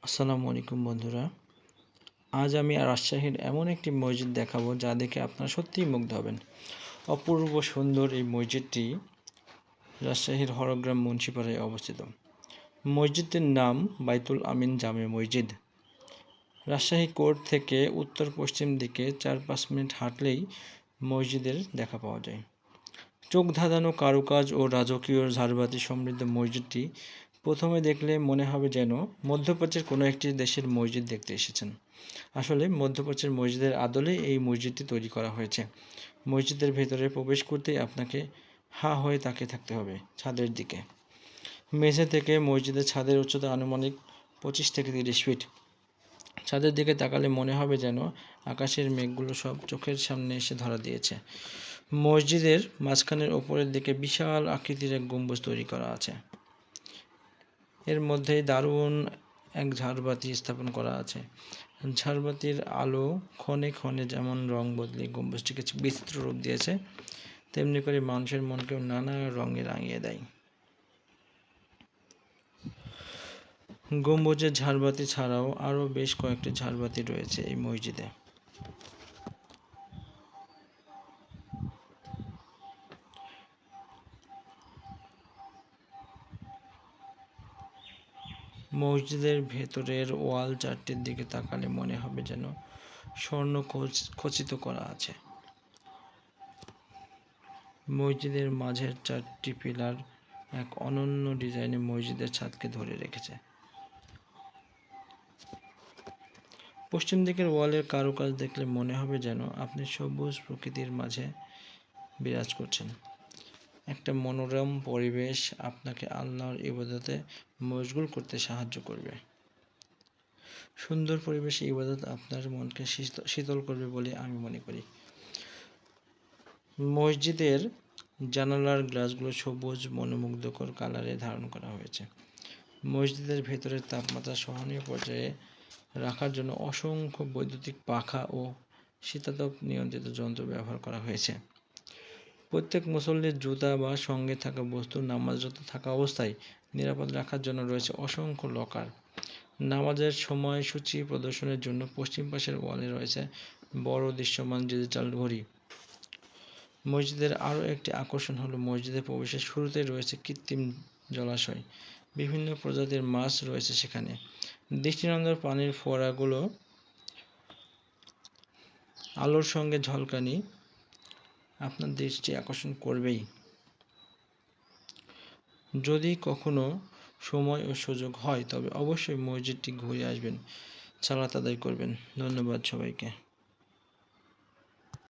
আসসালামু আলাইকুম বন্ধুরা। আজ আমি রাজশাহীর এমন একটি মসজিদ দেখাবো যা দেখে আপনারা সত্যিই মুগ্ধ হবেন। অপূর্ব সুন্দর এই মসজিদটি রাজশাহীর হরগ্রাম মুন্সিপাড়ায় অবস্থিত। মসজিদটির নাম বাইতুল আমিন জামে মসজিদ। রাজশাহী কোর্ট থেকে উত্তর পশ্চিম দিকে ৪-৫ মিনিট হাঁটলেই মসজিদের দেখা পাওয়া যায়। চোখ ধাঁধানো কারুকাজ ও রাজকীয় ঝাড়বাতি সমৃদ্ধ মসজিদটি প্রথমে দেখলে মনে হবে যেন মধ্যপ্রাচ্যের কোনো একটি দেশের মসজিদ দেখতে এসেছেন। আসলে মধ্যপ্রাচ্যের মসজিদের আদলে এই মসজিদটি তৈরি করা হয়েছে। মসজিদের ভেতরে প্রবেশ করতেই আপনাকে হা হয়ে তাকিয়ে থাকতে হবে ছাদের দিকে। মেঝে থেকে মসজিদের ছাদের উচ্চতা আনুমানিক 25 থেকে 30 ফিট। ছাদের দিকে তাকালে মনে হবে যেন আকাশের মেঘগুলো সব চোখের সামনে এসে ধরা দিয়েছে। মসজিদের মাঝখানের ওপরের দিকে বিশাল আকৃতির এক গম্বুজ তৈরি করা আছে। এর মধ্যেই দারুণ এক ঝাড়বাতি স্থাপন করা আছে। ঝাড়বাতির আলো ক্ষণে ক্ষণে যেমন রং বদলে গম্বুজটিকে বিচিত্র রূপ দিয়েছে, তেমনি করে মানুষের মনকেও নানা রঙে রাঙিয়ে দেয়। গম্বুজের ঝাড়বাতি ছাড়াও আরও বেশ কয়েকটি ঝাড়বাতি রয়েছে এই মসজিদে। মসজিদের ভেতরের ওয়াল চারটির দিকে তাকালে মনে হবে যেন স্বর্ণ খচিত করা আছে। মসজিদের মাঝের 4টি পিলার এক অনন্য ডিজাইনে মসজিদের ছাদকে ধরে রেখেছে। পশ্চিম দিকের ওয়ালের কারুকাজ দেখলে মনে হবে যেন আপনি সবুজ প্রকৃতির মাঝে বিরাজ করছেন। একটা মনোরম পরিবেশ আপনাকে আল্লাহর ইবাদতে মশগুল করতে সাহায্য করবে। সুন্দর পরিবেশে ইবাদত আপনার মনকে শীতল করবে বলে আমি মনে করি। মসজিদের জানালার গ্লাসগুলো সবুজ মনোমুগ্ধকর কালারে ধারণ করা হয়েছে। মসজিদের ভেতরের তাপমাত্রা সহনীয় পর্যায়ে রাখার জন্য অসংখ্য বৈদ্যুতিক পাখা ও শীতাতপ নিয়ন্ত্রিত যন্ত্র ব্যবহার করা হয়েছে। প্রত্যেক মুসল্লির জুতা বা সঙ্গে থাকা বস্তু নামাজরত থাকা অবস্থায় নিরাপদ রাখার জন্য রয়েছে অসংখ্য লকার। নামাজের সময়সূচি প্রদর্শনের জন্য পশ্চিম পাশের ওয়ালে রয়েছে বড় দৃশ্যমান ডিজিটাল ঘড়ি। মসজিদের আরও একটি আকর্ষণ হলো মসজিদের প্রবেশের শুরুতেই রয়েছে কৃত্রিম জলাশয়। বিভিন্ন প্রজাতির মাছ রয়েছে সেখানে। দৃষ্টিনন্দন পানির ফোয়ারাগুলো আলোর সঙ্গে ঝলকানি আপনার দৃষ্টি আকর্ষণ করবেই। যদি কখনো সময় ও সুযোগ হয় তবে অবশ্যই মসজিদটি ঘুরে আসবেন, সালাত আদায় করবেন। ধন্যবাদ সবাইকে।